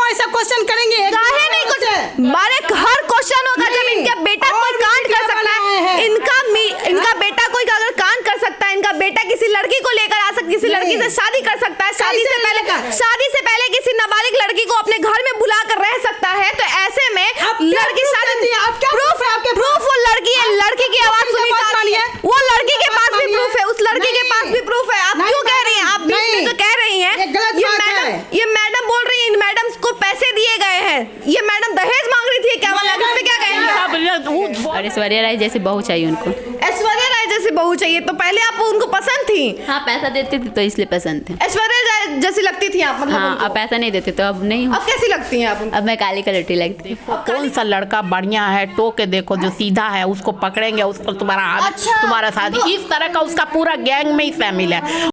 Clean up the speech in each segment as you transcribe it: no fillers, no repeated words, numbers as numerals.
ऐसा क्वेश्चन करेंगे? काहे नहीं कुछ मारे हर क्वेश्चन होगा जब इनका बेटा कोई कांड कर सकता है, इनका बेटा कोई अगर कांड कर सकता है, इनका बेटा किसी लड़की को लेकर आ सकता है, किसी लड़की से शादी कर सकता है, शादी से पहले किसी नाबालिग लड़की को अपने घर में बुला कर रह सकता है, तो ऐसे में लड़की शादी प्रूफ वो लड़की है, लड़की की आवाज सुनी जाती है, वो लड़की के पास भी प्रूफ है, उस लड़की के पास भी प्रूफ है। आप क्यों कह रही हैं? आप बीच में जो कह रही हैं, ये मैडम बोल रही है इन मैडम को पैसे दिए गए हैं, ये मैडम दहेज मांग रही थी क्या? वाला इस पे क्या कहेंगे? और ऐश्वर्या राय जैसी बहू चाहिए उनको। ऐश्वर्या राय जैसी बहू चाहिए, तो पहले आप उनको पसंद थी? हाँ, पैसा देती थी तो इसलिए पसंद थे। ऐश्वर्या राय जैसी लगती थी आप? मतलब हाँ, अब पैसा नहीं देते तो अब नहीं हूँ। अब कैसी लगती हैं आप? अब मैं काली कलटी लगती हूँ। कौन सा लड़का बढ़िया है, टोके देखो, जो सीधा है उसको पकड़ेंगे, उसको तुम्हारा शादी। इस तरह का उसका पूरा गैंग में ही शामिल है।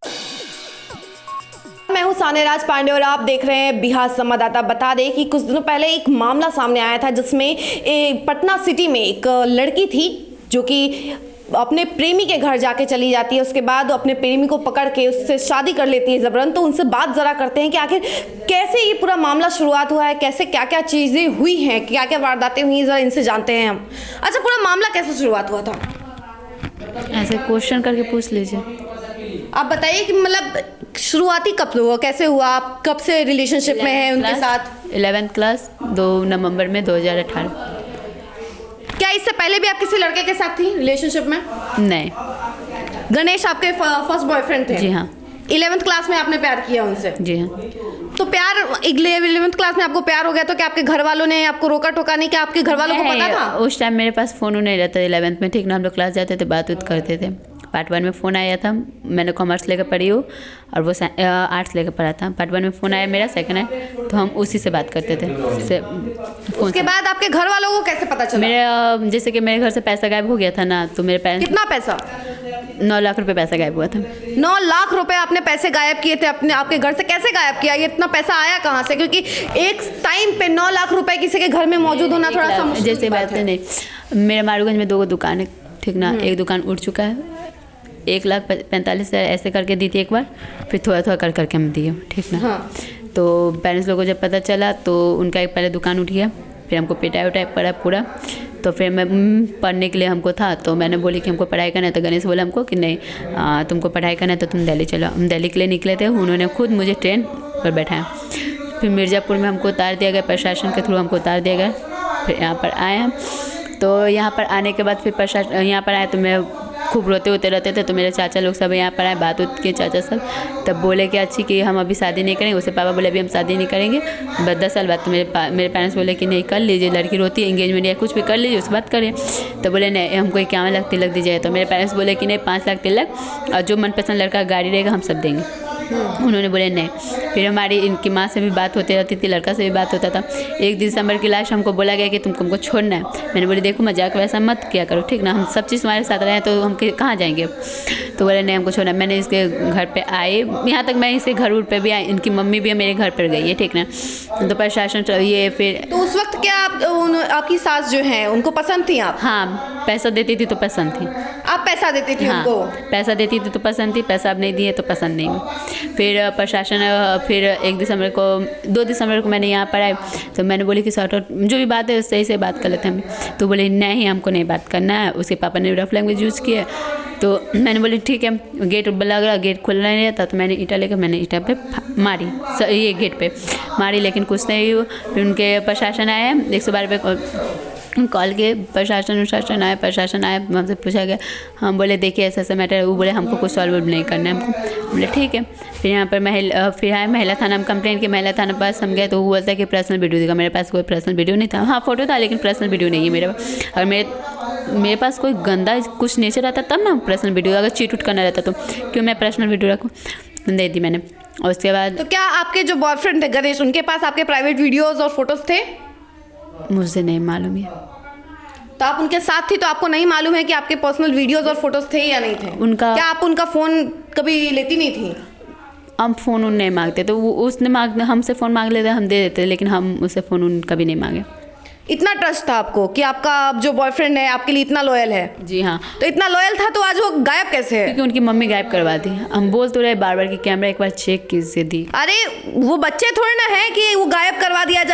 मैं हूं सान्यराज पांडे और आप देख रहे हैं बिहार संवाददाता। बता दें कि कुछ दिनों पहले एक मामला सामने आया था जिसमें पटना सिटी में एक लड़की थी जो कि अपने प्रेमी के घर जाके चली जाती है, उसके बाद अपने प्रेमी को पकड़ के उससे शादी कर लेती है जबरन। तो उनसे बात जरा करते हैं कि आखिर कैसे ये पूरा मामला शुरुआत हुआ है, कैसे क्या क्या चीज़ें हुई हैं, क्या क्या वारदातें हुई, जरा इनसे जानते हैं हम। अच्छा, पूरा मामला कैसे शुरुआत हुआ था? ऐसे क्वेश्चन करके पूछ लीजिए। आप बताइए कि मतलब शुरुआती कब हुआ, कैसे हुआ, आप कब से रिलेशनशिप में हैं उनके साथ? 11th क्लास 2 नवंबर में 2018। क्या इससे पहले भी आप किसी लड़के के साथ थी रिलेशनशिप में? नहीं। गणेश आपके फर्स्ट बॉयफ्रेंड थे? जी हाँ। 11th क्लास में आपने प्यार किया उनसे? जी हाँ। तो प्यार 11th क्लास में आपको प्यार हो गया तो क्या आपके घर वालों ने आपको रोका टोका नहीं? क्या आपके घर वालों को पता था? उस टाइम मेरे पास फ़ोन नहीं रहता 11th में, ठीक ना। हम लोग क्लास जाते थे, बात करते थे। पार्ट 1 में फ़ोन आया था, मैंने कॉमर्स लेकर पढ़ी हूँ और वो आर्ट्स लेकर पढ़ा था। पार्ट 1 में फ़ोन आया मेरा, सेकंड है, तो हम उसी से बात करते थे। उसके बाद आपके घर वालों को कैसे पता चला? मेरे जैसे कि मेरे घर से पैसा गायब हो गया था ना, तो मेरे पेरेंट्स। कितना पैसा? 9 लाख रुपए पैसा गायब हुआ था। 9 लाख रुपए आपने पैसे गायब किए थे अपने आपके घर से? कैसे गायब किया? ये इतना पैसा आया कहाँ से? क्योंकि एक टाइम पे 9 लाख रुपए किसी के घर में मौजूद होना थोड़ा सा मुश्किल जैसे बात है। नहीं, मेरे मारूगंज में 2 दुकान है, ठीक ना। एक दुकान उठ चुका है, 1,45,000 ऐसे करके दी थी एक बार, फिर थोड़ा थोड़ा कर करके हम दिए, ठीक ना। हाँ। तो पेरेंट्स लोगों को जब पता चला तो उनका एक पहले दुकान उठ गया, फिर हमको पिटाई उटाई पड़ा पूरा। तो फिर मैं पढ़ने के लिए हमको था, तो मैंने बोली कि हमको पढ़ाई करना है, तो गणेश बोला हमको कि नहीं तुमको पढ़ाई करना है तो तुम दिल्ली चलो। हम दिल्ली के लिए निकले थे, उन्होंने खुद मुझे ट्रेन पर बैठाया, फिर मिर्ज़ापुर में हमको उतार दिया गया, प्रशासन के थ्रू हमको उतार दिया गया। फिर यहाँ पर आए हम, तो यहाँ पर आने के बाद फिर प्रशासन यहाँ पर आए तो मैं खूब रोते होते रहते थे। तो मेरे चाचा लोग सब यहाँ पर आए, बात के चाचा सब, तब बोले कि अच्छी कि हम अभी शादी नहीं करेंगे। उससे पापा बोले अभी हम शादी नहीं करेंगे, बस 10 साल बाद। तो मेरे पेरेंट्स बोले कि नहीं कर लीजिए, लड़की रोती है, एंगेजमेंट या कुछ भी कर लीजिए, उसके बाद करें। तो बोले नहीं, हमको 51 लाख तिलक दीजिए। तो मेरे पेरेंट्स बोले कि नहीं 5 लाख तिलक और जो मनपसंद लड़का गाड़ी रहेगा हम सब देंगे। उन्होंने बोले नहीं। फिर हमारी इनकी माँ से भी बात होती रहती थी, लड़का से भी बात होता था। 1 दिसंबर की लास्ट हमको बोला गया कि तुमको छोड़ना है। मैंने बोली देखो मजाक वैसा मत किया करो, ठीक ना, हम सब चीज़ हमारे साथ रहे तो हम कहाँ जाएंगे। तो बोले नहीं हमको छोड़ना। मैंने इसके घर पे आए, यहाँ तक मैं इसके घर पे भी आई, इनकी मम्मी भी मेरे घर पर गई है, ठीक ना। तो प्रशासन ये फिर। तो उस वक्त क्या आपकी सास जो है उनको पसंद थी आप? हाँ, पैसा देती थी तो पसंद थी। आप पैसा देती थी? हाँ, उनको पैसा देती थी तो पसंद थी, पैसा अब नहीं दिए तो पसंद नहीं। फिर प्रशासन फिर 1 दिसंबर को 2 दिसंबर को मैंने यहाँ पर आई, तो मैंने बोली कि सॉर्ट आउट जो भी बात है सही से बात कर लेते हैं हम। तो बोले नहीं हमको नहीं बात करना है। उसके पापा ने रफ लैंग्वेज यूज़ किया, तो मैंने बोली ठीक है। गेट लग रहा, गेट खुलना नहीं रहता, तो मैंने ईंटा लेकर मैंने ईंटा पे मारी, ये गेट पे मारी, लेकिन कुछ नहीं हुआ। फिर उनके प्रशासन आया, 112 पे कॉल किए, प्रशासन आया, हमसे पूछा गया। हम बोले देखिए ऐसा ऐसा मैटर है। वो बोले हमको कुछ सॉल्व नहीं करना है हमको। बोले ठीक है। फिर यहाँ पर फिर आए महिला थाना, हम कंप्लेंट की, महिला थाना पास हम गए तो वो बोलता है कि पर्सनल वीडियो देगा। मेरे पास कोई पर्सनल वीडियो नहीं था, हाँ फ़ोटो था लेकिन पर्सनल वीडियो नहीं है मेरे पास। अगर मेरे पास कोई गंदा कुछ नेचर रहता तब ना पर्सनल वीडियो, अगर चीट उट करना रहता तो क्यों मैं पर्सनल वीडियो रखूँ। दे दी मैंने। और उसके बाद तो क्या आपके जो बॉयफ्रेंड थे गणेश, उनके पास आपके प्राइवेट वीडियोस और फोटोज थे? मुझे नहीं मालूम है। तो आप उनके साथ थी तो आपको नहीं मालूम है कि आपके पर्सनल वीडियोस और फोटोज थे या नहीं थे? उनका क्या आप उनका फ़ोन कभी लेती नहीं थी? हम फ़ोन नहीं मांगते, तो उसने हमसे फ़ोन मांग लेते, हम दे देते, लेकिन हम उससे फ़ोन कभी नहीं मांगे। इतना ट्रस्ट था आपको कि आपका जो बॉयफ्रेंड है आपके लिए इतना लॉयल है? जी हाँ। तो इतना लॉयल था तो आज वो गायब कैसे है? क्योंकि उनकी मम्मी गायब करवा दी। हम बोल तो रहे बार बार कि कैमरा एक बार चेक कीजिए दी। अरे वो बच्चे थोड़े ना है कि वो गायब करवा दिया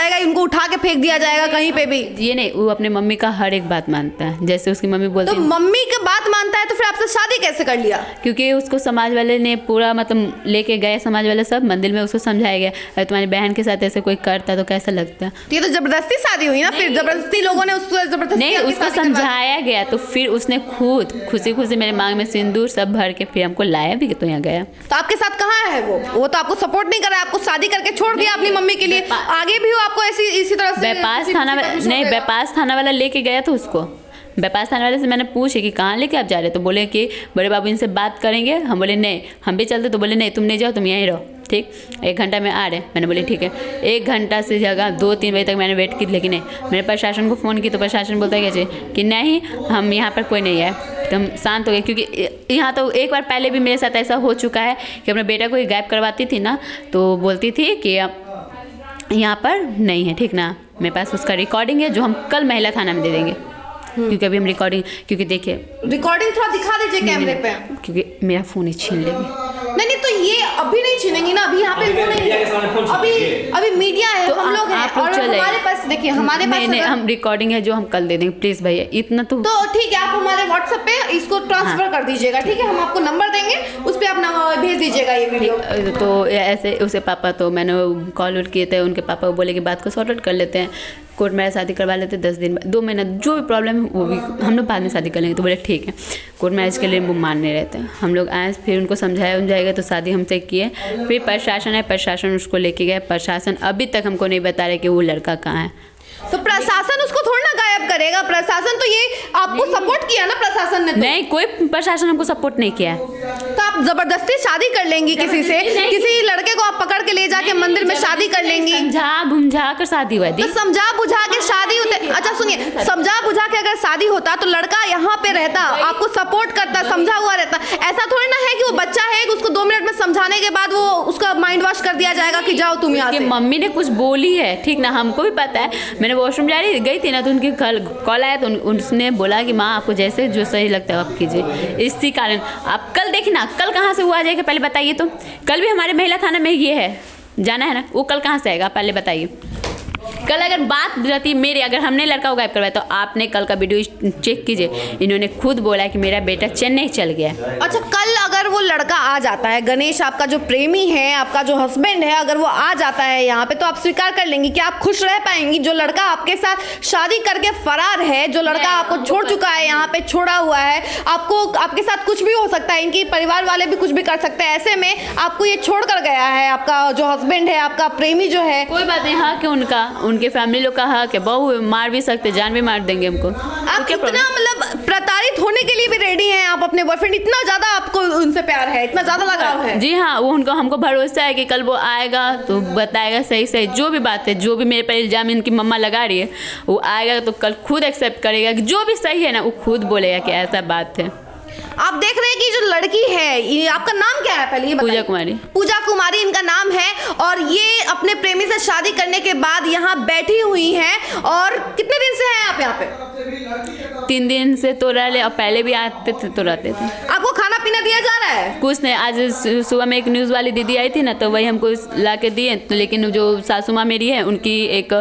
फेंक दिया जाएगा कहीं पे भी। ये नहीं, वो अपने मम्मी का हर एक बात मानता है, जैसे उसकी मम्मी बोलती तो है। मम्मी की बात मानता है तो फिर आपसे शादी कैसे कर लिया? क्योंकि उसको समाज वाले ने पूरा मतलब लेके गए, समाज वाले सब मंदिर में उसको समझाया गया, अगर तुम्हारी बहन के साथ ऐसे कोई करता तो कैसा लगता। तो ये तो जबरदस्ती शादी हुई ना, फिर जबरदस्ती लोगों ने उसको जबरदस्ती नहीं, आपकी उसको शादी करवा दी। समझाया गया तो फिर उसने खुद खुशी खुशी मेरे मांग में सिंदूर सब भर के फिर हमको लाया भी तो यहाँ गया। तो आपके साथ कहाँ है वो तो आपको सपोर्ट नहीं कर रहा है, आपको शादी करके छोड़ दिया अपनी मम्मी के लिए। आगे भी वो आपको ऐसी इसी तरह से बैपास थाना नहीं, बैपास थाना वाला लेके गया था उसको। बैपास थाना वाले से मैंने पूछे कि कहाँ लेके आप जा रहे, तो बोले कि बड़े बाबू इनसे बात करेंगे। हम बोले नहीं हम भी चलते, तो बोले नहीं तुम नहीं जाओ, तुम यहीं रहो, ठीक 1 घंटा में आ रहे। मैंने बोली ठीक है। 1 घंटा से जगह 2-3 बजे तक मैंने वेट की, लेकिन नहीं। मैंने प्रशासन को फ़ोन की तो प्रशासन बोलता है कि नहीं हम यहाँ पर कोई नहीं है। तो हम शांत हो गए, क्योंकि यहाँ तो एक बार पहले भी मेरे साथ ऐसा हो चुका है कि अपने बेटा को ही गायब करवाती थी ना, तो बोलती थी कि यहाँ पर नहीं है, ठीक ना। मेरे पास उसका रिकॉर्डिंग है जो हम कल महिला थाना में दे देंगे, क्योंकि अभी हम रिकॉर्डिंग, क्योंकि देखिए रिकॉर्डिंग थोड़ा दिखा दीजिए कैमरे पे, क्योंकि मेरा फ़ोन ही छीन लेंगे। नहीं तो ये अभी नहीं छीनेंगी ना, अभी यहाँ पे वो नहीं है, अभी मीडिया है, तो हम लोग हैं और हमारे पास देखिए, हमारे पास नहीं हम रिकॉर्डिंग है जो हम कल दे देंगे, प्लीज़ भैया इतना तो ठीक है। आप हमारे व्हाट्सएप पे इसको ट्रांसफर कर दीजिएगा, ठीक है। हम आपको नंबर देंगे, उस पर आप भेज दीजिएगा ये वीडियो। तो ऐसे उसे पापा, तो मैंने कॉल किए थे उनके पापा को, बोले कि बात को सॉर्ट आउट कर लेते हैं, कोर्ट मैरिज शादी करवा लेते 10 दिन 2 महीना, जो भी प्रॉब्लम है वो भी हम लोग बाद में शादी कर लेंगे। तो बोले ठीक है। कोर्ट मैरिज के लिए वो मान नहीं रहते। हम लोग आए, फिर उनको समझाया जाएगा, तो शादी हमसे किए। फिर प्रशासन है, प्रशासन उसको लेके गया। प्रशासन अभी तक हमको नहीं बता रहे कि वो लड़का कहाँ है। तो प्रशासन उसको थोड़ा ना गायब करेगा, प्रशासन तो ये आपको सपोर्ट किया ना, प्रशासन ने तो। नहीं, कोई प्रशासन हमको सपोर्ट नहीं किया। तो आप जबरदस्ती शादी कर लेंगी किसी से, किसी लड़के को आप पकड़ के ले जाके मंदिर में शादी कर लेंगी। समझा बुझा कर शादी हुआ थी। तो समझा बुझा के शादी होते, अच्छा सुनिए, समझा बुझा के अगर शादी होता तो लड़का यहाँ पे रहता, आपको सपोर्ट करता, समझा हुआ रहता। ऐसा थोड़ी ना है कि वो बच्चा है कि उसको 2 मिनट में समझाने के बाद वो उसका माइंड वॉश कर दिया जाएगा कि जाओ तुम यहाँ से। मम्मी ने कुछ बोली है, ठीक ना, हमको भी पता है। मैंने वॉशरूम जा रही गई थी ना, तो उनकी कॉल आया, तो उसने बोला कि माँ आपको जैसे जो सही लगता है आप कीजिए। इसी कारण आप कल देखिए ना, कल कहाँ से हुआ जाएगा पहले बताइए। तो कल भी हमारे महिला थाना में ये है, जाना है ना, वो कल कहाँ से आएगा पहले बताइए। कल अगर बात रहती मेरी, अगर हमने लड़का को गायब करवाया, तो आपने कल का वीडियो चेक कीजिए। इन्होंने खुद बोला कि मेरा बेटा चेन्नई चल गया। अच्छा, कल अगर वो लड़का आ जाता है, गणेश आपका जो प्रेमी है, आपका जो हस्बैंड है, अगर वो आ जाता है यहाँ पे, तो आप स्वीकार कर लेंगी कि आप खुश रह पाएंगी? जो लड़का आपके साथ शादी करके फरार है, जो लड़का आपको छोड़ चुका है, यहाँ पे छोड़ा हुआ है, आपको आपके साथ कुछ भी हो सकता है, इनकी परिवार वाले भी कुछ भी कर सकते हैं, ऐसे में आपको ये छोड़ कर गया है, आपका जो हस्बैंड है, आपका प्रेमी जो है। कोई बात नहीं, हक है उनके फैमिली लोग का हक है, बहू मार भी सकते, जान भी मार देंगे हमको। आप कितना मतलब प्रताड़ित होने के लिए भी रेडी हैं आप अपने बॉयफ्रेंड, इतना ज्यादा आपको उनसे प्यार है, इतना ज्यादा लगाव है? जी हाँ, वो हमको भरोसा है कि कल वो आएगा तो बताएगा सही जो भी बात है, जो भी मेरे पर इल्जाम इनकी मम्मा लगा रही है, वो आएगा तो कल खुद एक्सेप्ट करेगा कि जो भी सही है ना, वो खुद बोलेगा कि ऐसा बात है। आप देख रहे हैं कि जो लड़की है, ये आपका नाम क्या है पहले ये बताइए? पूजा कुमारी। पूजा कुमारी इनका नाम है, और ये अपने प्रेमी से शादी करने के बाद यहाँ बैठी हुई हैं। और कितने दिन से हैं आप यहाँ पे? 3 दिन से तो रह ले, और पहले भी आते थे तो रहते थे। आपको खाना पीना दिया जा रहा है? कुछ नहीं, आज सुबह में एक न्यूज़ वाली दीदी आई थी ना, तो वही हमको ला के दिए। तो लेकिन जो सासू माँ मेरी है, उनकी एक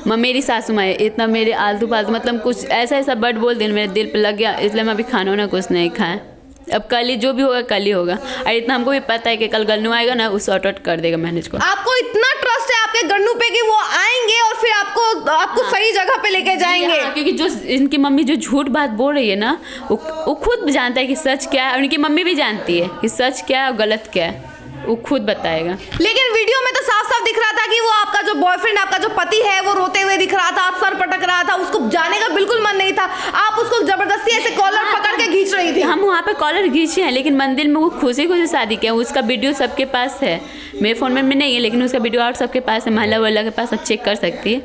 मेरी सासू माँ है, इतना मेरे आलतू फालतू मतलब कुछ ऐसा वर्ड बोल दिया, मेरे दिल पर लग गया, इसलिए मैं अभी खाना वाना कुछ नहीं खाया। अब कल ही जो भी होगा कल ही होगा, और इतना हमको भी पता है कि कल गन्नू आएगा ना, वो सॉर्ट आउट कर देगा मैनेज को। आपको इतना ट्रस्ट है आपके गन्नू पे कि वो आएंगे और फिर आपको सही जगह पे लेके जाएंगे? क्योंकि जो इनकी मम्मी जो झूठ बात बोल रही है ना, वो खुद जानता है कि सच क्या है, उनकी मम्मी भी जानती है कि सच क्या है और गलत क्या है, वो खुद बताएगा। लेकिन वीडियो में तो साफ साफ दिख रहा था कि वो आपका जो बॉयफ्रेंड, आपका जो पति है, वो रोते हुए दिख रहा था, आप सर पटक रहा था, उसको जाने का बिल्कुल मन नहीं था, आप उसको जबरदस्ती ऐसे कॉलर पकड़ के खींच रही थी। हम वहाँ पे कॉलर खींचे हैं, लेकिन मंदिर में वो खुशी खुशी शादी किया, उसका वीडियो सबके पास है, मेरे फ़ोन में नहीं है, लेकिन उसका वीडियो और सबके पास है, महिला वाला के पास, आप चेक कर सकती है,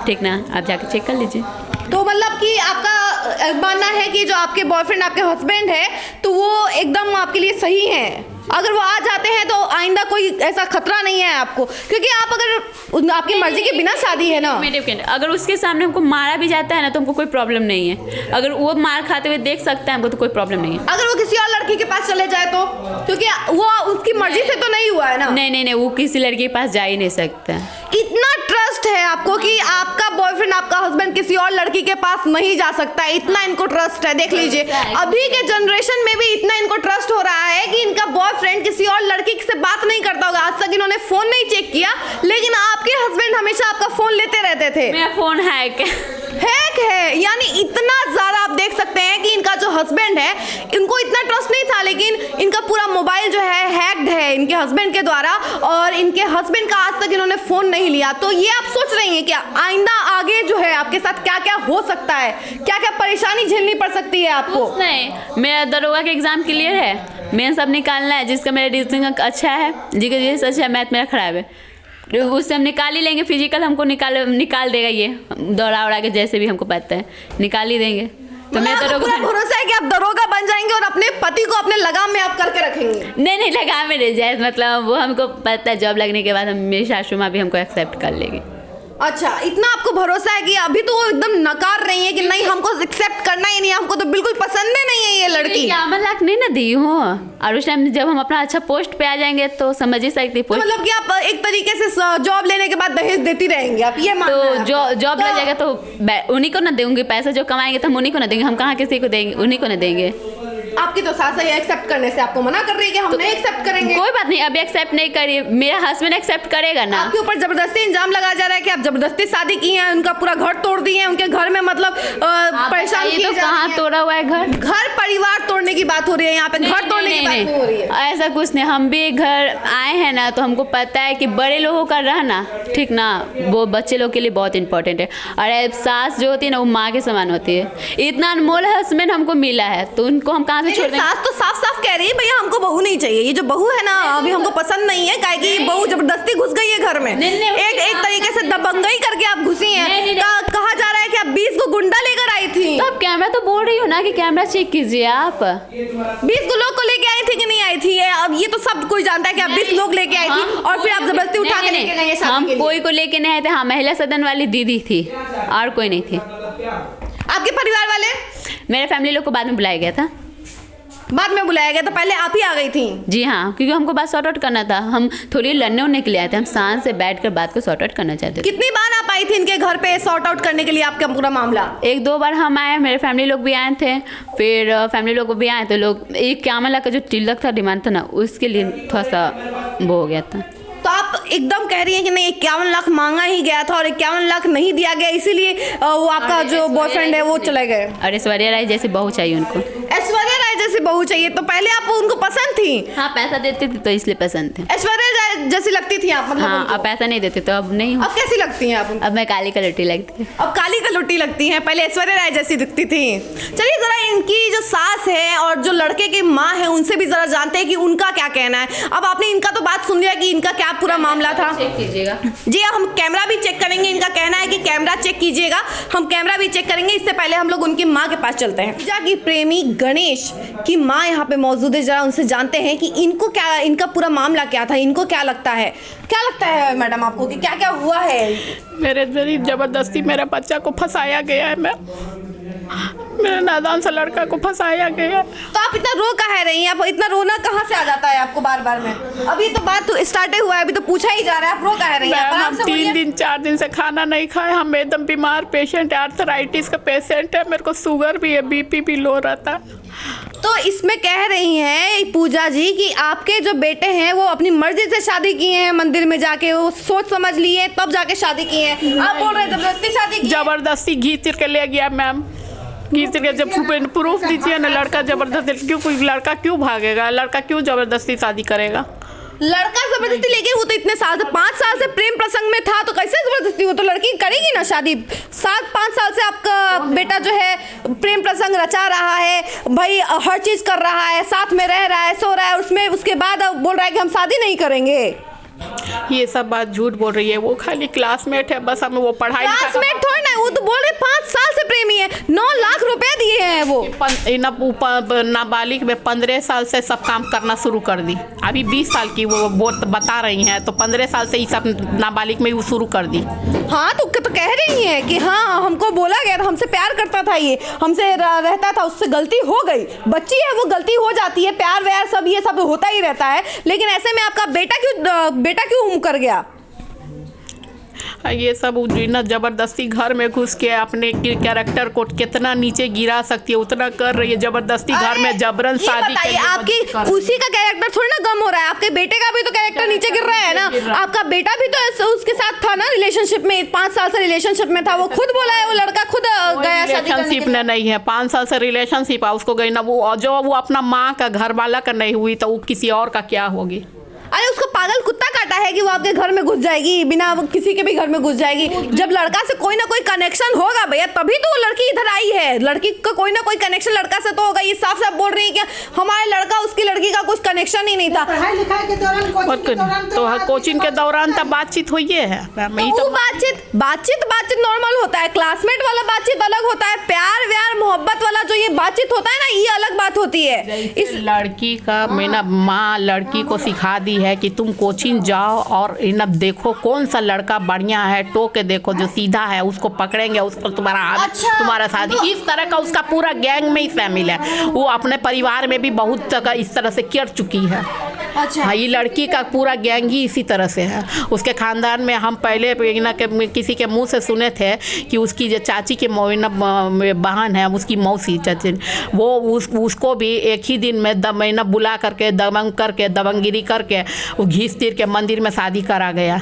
ठीक ना, आप जाके चेक कर लीजिए। तो मतलब कि आपका मानना है कि जो आपके बॉयफ्रेंड, आपके हस्बैंड है, तो वो एकदम आपके लिए सही हैं? अगर वो आ जाते हैं तो आइंदा कोई ऐसा खतरा नहीं है आपको, क्योंकि आप अगर आपकी मर्जी के बिना शादी है ना। अगर उसके सामने हमको मारा भी जाता है ना, तो हमको कोई प्रॉब्लम नहीं है, अगर वो मार खाते हुए देख सकता है हमको, तो कोई प्रॉब्लम नहीं है। अगर वो किसी और लड़की के पास चले जाए तो, क्योंकि वो उसकी मर्जी से तो नहीं हुआ है ना। नहीं, वो किसी लड़की के पास जा ही नहीं सकता। इतना ट्रस्ट है आपको कि आपका बॉयफ्रेंड, आपका हस्बैंड किसी और लड़की के पास नहीं जा सकता है, इतना इनको ट्रस्ट है। देख लीजिए अभी के जनरेशन में भी इतना इनको ट्रस्ट हो रहा है कि इनका बॉयफ्रेंड किसी और लड़की से बात नहीं करता होगा। आज तक इन्होंने फोन नहीं चेक किया, लेकिन आपके हस्बैंड हमेशा आपका फोन लेते रहते थे। मेरा फोन हैक है, यानी इतना ज्यादा आप देख सकते हैं कि इनका जो हस्बैंड है, इनको इतना ट्रस्ट नहीं था, लेकिन इनका पूरा मोबाइल जो है हैक्ड है इनके हस्बैंड के द्वारा, और इनके हस्बैंड का आज तक इन्होंने फोन नहीं लिया। तो ये आप सोच रही हैं कि आइंदा आगे जो है आपके साथ क्या क्या हो सकता है, क्या क्या परेशानी झेलनी पड़ सकती है आपको? नहीं, मेरा दरोगा का एग्जाम क्लियर है, मेन सब निकालना है। जिसका मेरा रीजनिंग अच्छा है, जिसका अच्छा है, मैथ मेरा खराब है, उससे हम निकाल ही लेंगे। फिजिकल हमको निकाल देगा, ये दौड़ा उड़ा के जैसे भी हमको पता है निकाल ही देंगे। तो मैं पूरा भरोसा है कि आप दरोगा बन जाएंगे और अपने पति को अपने लगाम में आप करके रखेंगे? नहीं, लगाम में नहीं जाए, मतलब वो हमको पता है जॉब लगने के बाद मेरी सासू माँ भी हमको एक्सेप्ट कर लेगी। अच्छा, इतना आपको भरोसा है कि अभी तो वो एकदम नकार रही है कि नहीं हमको एक्सेप्ट करना ही नहीं, हमको तो बिल्कुल पसंद ही नहीं है ये लड़की। 51 लाख नहीं ना दी हूँ, और उस टाइम जब हम अपना अच्छा पोस्ट पे आ जाएंगे तो समझ ही सकती। तो मतलब कि आप एक तरीके से जॉब लेने के बाद दहेज देती रहेंगी आप, ये मानना है? तो जॉब लग जाएगा तो उन्हीं को ना देंगे पैसा, जो कमाएंगे तो हम उन्हीं को ना देंगे, हम कहाँ किसी को देंगे, उन्हीं को ना देंगे। आपकी तो सास है एक्सेप्ट करने से आपको मना कर रही है कि हम नहीं एक्सेप्ट करेंगे। कोई बात नहीं, अभी एक्सेप्ट नहीं करिए, मेरा हस्बैंड एक्सेप्ट करेगा ना। आपके ऊपर जबरदस्ती इंजाम लगाया जा रहा है कि आप जबरदस्ती शादी की हैं, उनका पूरा घर तोड़ दिए हैं, उनके घर में मतलब परेशान किए तो कहाँ तोड़ा हुआ है घर परिवार तोड़ने की बात हो रही है यहाँ पे, घर तोड़ने की बात हो रही है। ऐसा कुछ नहीं, हम भी घर आए हैं ना, तो हमको पता है कि बड़े लोगों का रहना ठीक ना, वो बच्चे लोग के लिए बहुत इंपॉर्टेंट है। और सास जो होती है ना, वो माँ के समान होती है। इतना अनमोल हस्बैंड हमको मिला है, तो उनको हम कहाँ से छोड़ देंगे? सास तो साफ साफ कह रही है भैया हमको बहू नहीं चाहिए, ये जो बहू है ना अभी हमको पसंद नहीं है, काहे कि बहू जबरदस्ती घुस गई है घर में। एक तरीके से दबंगई करके आप घुसी हैं। कहा जा रहा है कि आप 20 को गुंडा लेकर आई थी। तो अब कैमरा तो बोल रही हो ना कि कैमरा चेक कीजिए आप। 20 को लोग को लेके आई थी कि नहीं आई थी? अब ये तो सब कोई जानता है कि आप 20 लोग लेके आई थी और फिर आप जबरदस्ती उठा के लेके गए। हम कोई को लेके नहीं आए थे, हाँ महिला सदन वाली दीदी थी और कोई नहीं थी। आपके परिवार वाले? मेरे फैमिली लोग को बाद में बुलाया गया था। बाद में बुलाया गया तो पहले आप ही आ गई थी? जी हाँ, क्योंकि हमको बात सॉर्ट आउट करना था, हम थोड़ी लड़ने उड़ने के लिए आए थे, हम शांत से बैठकर बात को सॉर्ट आउट करना चाहते थे। कितनी बार आप आई थी इनके घर पे सॉर्ट आउट करने के लिए आपका पूरा मामला? 1-2 बार हम आए, मेरे फैमिली लोग भी आए थे, फिर फैमिली लोग भी आए तो लोग 51 लाख का जो तिलक था डिमांड था ना, उसके लिए थोड़ा सा वो हो गया था। तो आप एकदम कह रही हैं कि नहीं 51 लाख मांगा ही गया था और 51 लाख नहीं दिया गया, इसीलिए वो आपका जो बॉयफ्रेंड है वो चले गए? और ऐश्वर्या राय जैसी बहू चाहिए उनको। ऐश्वर्या राय जैसी बहू चाहिए? तो पहले आप उनको पसंद थी? हाँ, पैसा देते थे तो इसलिए पसंद थे। ऐश्वर्या राय जैसी लगती थी आप मतलब? हाँ, अब पैसा नहीं देते तो अब नहीं। अब कैसी लगती हैं आप? अब मैं काली कलुटी लगती है। अब काली कलुटी लगती हैं, पहले ऐश्वर्या राय जैसी दिखती थी। चलिए जरा इनकी जो सास है और जो लड़के की माँ है उनसे भी जरा जानते हैं कि उनका क्या कहना है। अब आपने इनका तो बात सुन लिया कि इनका क्या पूरा मामला था। चेक कीजिएगा जी, हम कैमरा भी चेक करेंगे। इनका कहना है कि कैमरा चेक कीजिएगा, हम कैमरा भी चेक करेंगे। इससे पहले हम लोग उनकी माँ के पास चलते हैं। पूजा की प्रेमी गणेश की माँ यहाँ पे मौजूद है, जरा उनसे जानते हैं कि इनको क्या, इनका पूरा मामला क्या था, इनको क्या लगता है मैडम आपको कि क्या क्या हुआ है? मेरे जबरदस्ती मेरे बच्चा को फंसाया गया है, मेरे नादान सा लड़का को फंसाया गया। तो आप इतना रो कह रही हैं? आप इतना रोना कहाँ से आ जाता है आपको बार बार में? अभी तो बात तो स्टार्ट हुआ है, अभी तो पूछा ही जा रहा है, आप रो कह रही हैं? हम 3-4 दिन से खाना नहीं खाए, हम एकदम बीमार पेशेंट है, आर्थराइटिस का पेशेंट है, मेरे को शुगर भी है, BP भी लो रहता है। तो इसमें कह रही हैं पूजा जी कि आपके जो बेटे हैं वो अपनी मर्जी से शादी किए हैं, मंदिर में जाके वो सोच समझ लिए तब जाके शादी की है। आप बोल रहे हैं जबरदस्ती शादी की? जबरदस्ती घीच के ले गया मैम, घीच के। जब प्रूफ दीजिए ना, लड़का जबरदस्ती क्यों, कोई लड़का क्यों भागेगा, लड़का क्यों जबरदस्ती शादी करेगा? लड़का जबरदस्ती लेके, वो तो इतने साल से 5 साल से प्रेम प्रसंग में था, तो कैसे जबरदस्ती? वो तो लड़की करेगी ना शादी। 7-5 साल से आपका बेटा जो है प्रेम प्रसंग रचा रहा है भाई, हर चीज कर रहा है, साथ में रह रहा है, सो रहा है, उसमें उसके बाद अब बोल रहा है कि हम शादी नहीं करेंगे। ये सब बात झूठ बोल रही है, वो खाली क्लासमेट है, बस हमें वो पढ़ाई क्लासमेट थोड़ी ना, वो तो बोल रहे 5 साल से प्रेमी है, 9 लाख रुपए दिए हैं वो। नाबालिग में 15 साल से सब काम करना शुरू कर दी, अभी 20 साल की वो बता रही हैं, तो 15 साल से ये सब नाबालिग में वो शुरू कर दी। हाँ, तो कह रही हैं कि हाँ हमको बोला गया था, हमसे प्यार करता था, ये हमसे रहता था, उससे गलती हो गई, बच्ची है वो, गलती हो जाती है, प्यार व्यार सब ये सब होता ही रहता है, लेकिन ऐसे में आपका बेटा क्यों मुँह कर गया? ये सब ना जबरदस्ती घर में घुस के अपने कैरेक्टर को कितना नीचे गिरा सकती है उतना कर रही है, जबरदस्ती घर में जबरन शादी के लिए आपकी उसी का कैरेक्टर थोड़ी ना गम हो रहा है, आपके बेटे का भी तो कैरेक्टर नीचे गिर रहा है ना। आपका बेटा भी तो उसके साथ था ना रिलेशनशिप में, 5 साल से रिलेशनशिप में था, वो खुद बोला है, वो लड़का खुद गया रिलेशनशिप में नहीं है, 5 साल से रिलेशनशिप है, उसको गई ना वो जो वो अपना माँ का घर वाला का नहीं हुई तो वो किसी और का क्या होगी। अरे उसको पागल कुत्ता काटा है कि वो आपके घर में घुस जाएगी, बिना किसी के भी घर में घुस जाएगी। जब लड़का से कोई ना कोई कनेक्शन होगा भैया तभी तो वो लड़की इधर आई है, लड़की का कोई ना कोई कनेक्शन लड़का से तो होगा। ये साफ साफ बोल रही है कि हमारे लड़का उसकी लड़की का कुछ कनेक्शन ही नहीं था। पढ़ाई लिखाई के दौरान कोचिंग के दौरान तब बातचीत हुई है, बातचीत नॉर्मल होता है, क्लासमेट वाला बातचीत अलग होता है, प्यार व्यार मोहब्बत वाला जो ये बातचीत होता है ना ये अलग बात होती है। इस लड़की का मेरा माँ लड़की को सिखा दी है कि तुम कोचिंग जाओ और इन देखो कौन सा लड़का बढ़िया है, टोके देखो जो सीधा है उसको पकड़ेंगे, उस पर तुम्हारा तुम्हारा शादी। इस तरह का उसका पूरा गैंग में ही शामिल है, वो अपने परिवार में भी बहुत इस तरह से कर चुकी है। हाँ, ये लड़की का पूरा गैंग ही इसी तरह से है। उसके खानदान में हम पहले किसी के मुंह से सुने थे कि उसकी जो चाची के बहन है, उसकी मौसी चाची, वो उसको भी एक ही दिन में बुला करके दबंगिरी करके वो घीस तीर के मंदिर में शादी करा गया।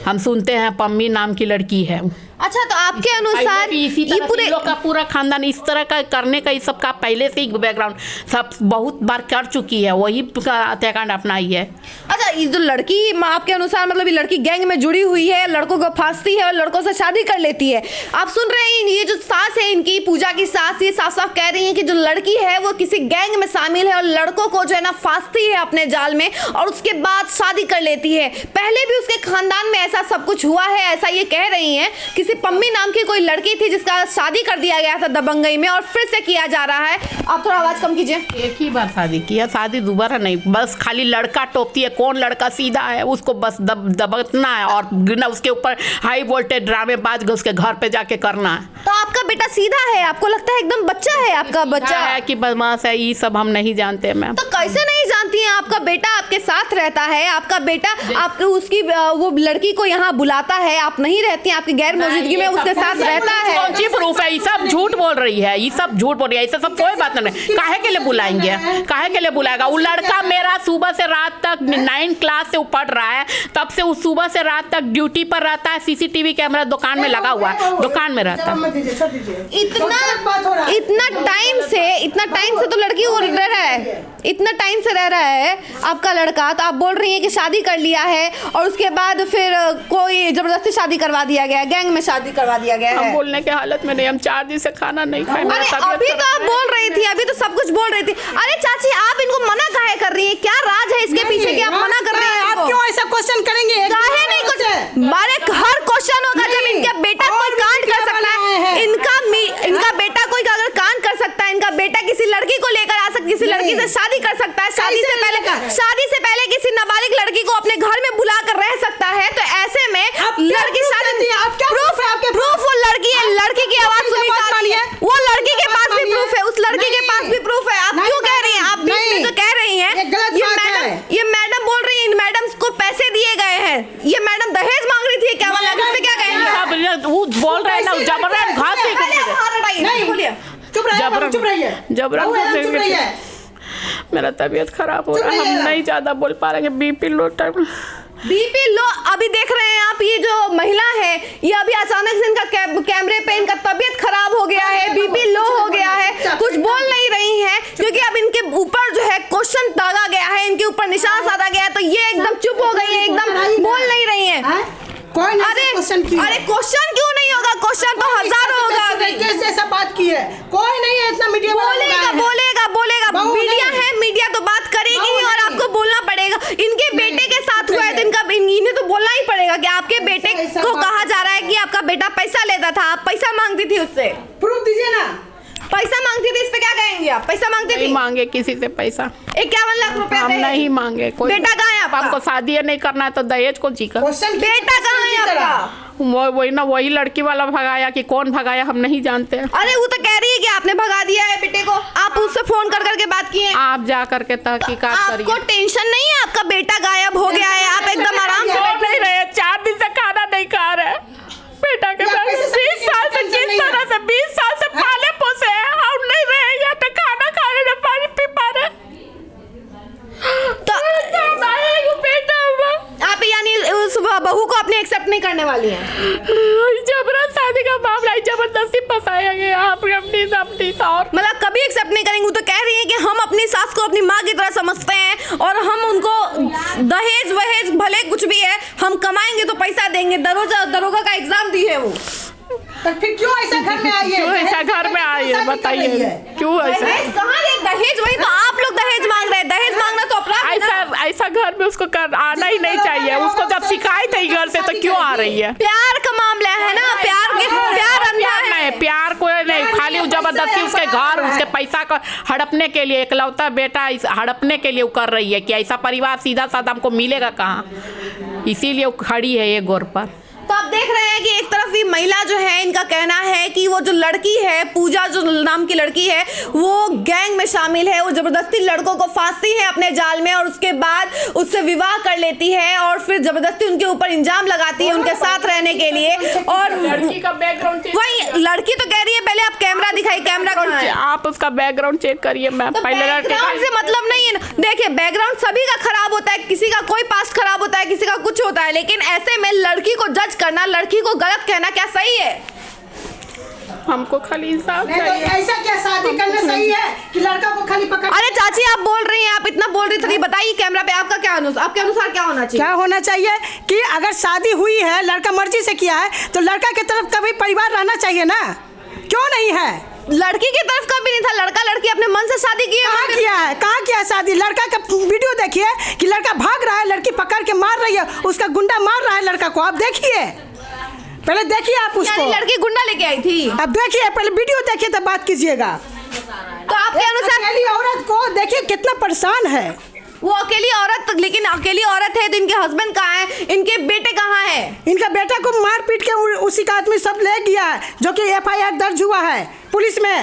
हम सुनते हैं पम्मी नाम की लड़की है। अच्छा, तो आपके अनुसार ये पूरे का पूरा खानदान इस तरह का करने का इस सब का पहले से ही बैकग्राउंड सब बहुत बार कर चुकी है, वही हत्याकांड अपनाई है। अच्छा, ये जो लड़की आपके अनुसार मतलब ये लड़की गैंग में जुड़ी हुई है, लड़कों को फांसती है और लड़कों से शादी कर लेती है। आप सुन रहे हैं ये जो सास है इनकी, पूजा की सास, ये साफ साफ कह रही है कि जो लड़की है वो किसी गैंग में शामिल है और लड़कों को जो है ना फांसती है अपने जाल में और उसके बाद शादी कर लेती है। पहले भी उसके खानदान में ऐसा सब कुछ हुआ है, ऐसा ये कह रही है। किसी पम्मी नाम की कोई लड़की थी जिसका शादी कर दिया गया था दबंगई में और फिर से किया जा रहा है। आप थोड़ा आवाज कम कीजिए। एक ही बार शादी किया, शादी दोबारा नहीं, बस खाली लड़का टोकती है कौन लड़का सीधा है उसको बस दबकना है और गिरना, उसके ऊपर हाई वोल्टेज ड्रामेबाज उसके घर पे जाके करना है। तो आपका बेटा सीधा है, आपको लगता है एकदम बच्चा है आपका बच्चा है कि बदमाश है, ये सब हम नहीं जानते मैम। तो कैसे नहीं जानती हैं? आपका बेटा आपके साथ रहता है, आपका बेटा आपके उसकी वो लड़की को यहाँ बुलाता है, आप नहीं रहती हैं, आपकी गैर मौजूदगी में उसके साथ रहता है। कौन सी प्रूफ है? ये सब झूठ बोल रही है, ये सब झूठ बोल रही है, ऐसा सब कोई बात नहीं। काहे के लिए बुलाएंगे, काहे के लिए बुलाएगा? वो लड़का मेरा सुबह से रात तक 9 क्लास से पढ़ रहा है, तब से वो सुबह से रात तक ड्यूटी पर रहता है, सीसीटीवी कैमरा दुकान में लगा हुआ है, दुकान में रहता है। इतना टाइम से तो लड़की वो रह रहा है, इतना टाइम से रह रहा है आपका लड़का, तो आप बोल रही हैं कि शादी कर लिया है और उसके बाद फिर कोई जबरदस्ती शादी करवा दिया गया, गैंग में शादी करवा दिया गया है। हम बोलने के हालत में नहीं, हम 4 दिन से खाना नहीं खाए। अभी तो आप बोल रही थी, अभी तो सब कुछ बोल रही थी। अरे चाची, आप इनको मना काहे कर रही हैं? क्या राज है इसके पीछे कि आप मना कर रही हैं? आप क्यों ऐसा क्वेश्चन करेंगे? काहे नहीं कुछ मारे हर क्वेश्चन होगा जब इनका बेटा कोई कांड कर सकता है, इनका बेटा कोई अगर कांड कर सकता है, इनका बेटा किसी लड़की को लेकर आ सकता है, किसी लड़की से शादी कर सकता है, शादी से पहले किसी नाबालिग लड़की को अपने घर में बुला कर रह सकता है, तो ऐसे में लड़की शादी प्रूफ वो लड़की है, लड़की की आवाज सुनी जा रही है, वो लड़की के पास भी प्रूफ है, उस लड़की के पास भी प्रूफ है। आप क्यों कह रही हैं? आप बीच में जो कह रही हैं, ये मैडम बोल रही है इन मैडम को पैसे दिए गए हैं, ये मैडम दहेज मांग रही थी क्या? वाला इस पे क्या कहेंगे? वो बोल रहे हैं ना जबरन घास जबरन मेरा तबीयत खराब हो रहा है, हम नहीं ज्यादा बोल पा रहे हैं। बीपी लो अभी देख रहे हैं आप, ये जो महिला है ये अभी अचानक से इनका कैमरे पे इनका तबीयत खराब हो गया है, बीपी लो हो गया है, कुछ बोल नहीं रही हैं क्योंकि अब इनके ऊपर जो है क्वेश्चन दागा गया है, इनके ऊपर निशान साधा गया है, तो ये एकदम चुप हो गई है, एकदम बोल नहीं रही है। अरे क्वेश्चन क्यों नहीं होगा? क्वेश्चन तो हजारों होगा। जैसा बात की है कोई नहीं है, इतना मीडिया बोलेगा मीडिया है, मीडिया तो बात करेगी ही और आपको बोलना पड़ेगा। इनके बेटे के साथ हुआ है तो इन्हें तो बोलना ही पड़ेगा कि आपके बेटे को कहा जा रहा है कि आपका बेटा पैसा लेता था, आप पैसा मांगती थी उससे, प्रूफ दीजिए ना। पैसा मांगती थी, इस पे क्या कहेंगे आप? पैसा मांगती थी? मांगे किसी से पैसा 51 लाख रुपया हम नहीं मांगे। कोई बेटा कहाँ है आपका? हमको शादी नहीं करना है तो दहेज को जी कर। बेटा कहाँ है आपका? वही लड़की वाला भगाया कि कौन भगाया हम नहीं जानते। अरे वो तो कह रही है कि आपने भगा दिया है बेटे को, आप उससे फोन कर करके बात किए? आप जा करके तहकीकात करिए। आपको टेंशन नहीं है? आपका बेटा गायब हो गया है, आप एकदम आराम से बैठ नहीं रहे, 4 दिन से खाना नहीं खा रहे। वाली हैं? जबरन शादी का मामला है, जबरदस्ती फंसाया गया आप अपनी और मतलब कभी एक्सेप्ट नहीं करेंगे। वो तो कह रही है कि हम अपनी सास को अपनी माँ की तरह समझते हैं और हम उनको दहेज वहेज भले कुछ भी है, हम कमाएंगे तो पैसा देंगे। दरोगा का एग्जाम दी है वो। तो फिर क्यों ऐसा घर में आई है? क्यों ऐसा घर में आई है बताइए, क्यों ऐसा? दहेज कहाँ है? दहेज वही तो आप लोग दहेज मांग रहे हैं। दहेज मांगना तो अपराध है ना। ऐसा घर में उसको आना ही नहीं चाहिए। उसको जब शिकायत है घर से तो क्यों आ रही है? प्यार का मामला है ना, प्यार अंधा है। प्यार को नहीं, खाली जबरदस्ती उसके घर उसके पैसा को हड़पने के लिए, इकलौता बेटा हड़पने के लिए वो कर रही है कि ऐसा परिवार सीधा साधा हमको मिलेगा कहाँ, इसीलिए वो खड़ी है ये गोर पर। तो आप देख रहे हैं कि एक तरफ ये महिला जो है, इनका कहना है कि वो जो लड़की है, पूजा जो नाम की लड़की है, वो गैंग में शामिल है। वो जबरदस्ती लड़कों को फांसती है अपने जाल में और उसके बाद उससे विवाह कर लेती है और फिर जबरदस्ती उनके ऊपर इंजाम लगाती है उनके साथ रहने के लिए। और लड़की का बैकग्राउंड वही लड़की तो कह रही है, पहले आप कैमरा दिखाइए, कैमरा कहाँ है? आप उसका बैकग्राउंड चेक करिए मैम। तो बैकग्राउंड से मतलब नहीं है ना। देखिए बैकग्राउंड सभी का खराब होता है, किसी का कोई पास्ट खराब होता है, किसी का कुछ होता है, लेकिन ऐसे में लड़की को जज करना, लड़की को गलत कहना क्या सही है? हमको खाली इंसाफ नहीं तो चाहिए। ऐसा क्या शादी करना सही है कि लड़का को खाली पकड़? अरे चाची आप बोल रही हैं, आप इतना बोल रही थी, बताइए कैमरा पे आपका क्या आपके अनुसार क्या होना चाहिए? क्या होना चाहिए कि अगर शादी हुई है, लड़का मर्जी से किया है, तो लड़का की तरफ का भी परिवार रहना चाहिए ना। क्यों नहीं है? लड़की की तरफ का भी नहीं था, लड़का लड़की अपने मन से शादी की है। कहाँ किया है? कहाँ किया है शादी? लड़का का वीडियो देखिए कि लड़का भाग रहा है, लड़की पकड़ के मार रही है, उसका गुंडा मार रहा है लड़का को। आप देखिए, पहले देखिए आप उसको। यानी लड़की गुंडा लेके आई थी? अब देखिए, पहले वीडियो देखिए तब बात कीजिएगा। तो आपके अनुसार अकेली औरत को देखिए कितना परेशान है वो अकेली औरत, लेकिन अकेली औरत है तो इनके हस्बैंड कहाँ है, इनके बेटे कहाँ है? इनका बेटा को मार पीट के उसी का आदमी सब ले गया है, जो कि FIR दर्ज हुआ है पुलिस में।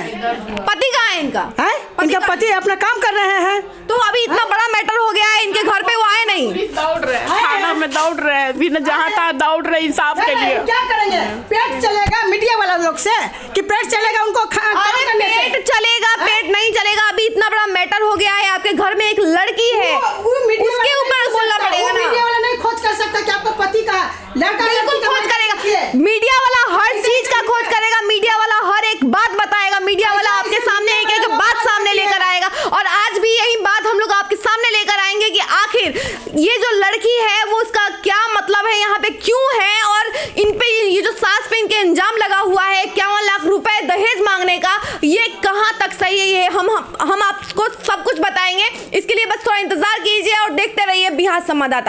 पति कहाँ है इनका? है? इनका पति अपना काम कर रहे हैं। तो अभी इतना बड़ा मैटर हो गया है, इनके घर पे वो आए नहीं। दौड़ रहे हैं, थाना में दौड़ रहे हैं, भी न जहाँ तहाँ दौड़ रहे इंसाफ के लिए। क्या करेंगे? पेट चलेगा मीडिया वाला लोग से कि पेट चलेगा उनको अरे पेट चलेगा, पेट नहीं चलेगा। अभी इतना बड़ा मैटर हो गया है, आपके घर में एक लड़की है, उसके ऊपर बोलना पड़ेगा ना। मीडिया वाला नहीं खोज कर सकता कि आपका पति का लड़का बिल्कुल खोज करेगा, मीडिया वाला हर चीज का खोज करेगा, मीडिया वाला हर एक बात बताएगा, मीडिया वाला आपके सामने एक एक बात सामने लेकर आएगा। और आज भी यही बात हम लोग आपके सामने लेकर आएंगे कि आखिर ये जो लड़की है वो उसका क्या मतलब है, यहाँ पे क्यों है, और इन पे ये जो सास पे इनके इंजाम लगा हुआ है 51 लाख रुपए दहेज मांगने का, ये कहाँ तक सही है, ये हम आपको सब कुछ बताएंगे। इसके लिए बस थोड़ा इंतजार कीजिए और देखते रहिए बिहार संवाददाता।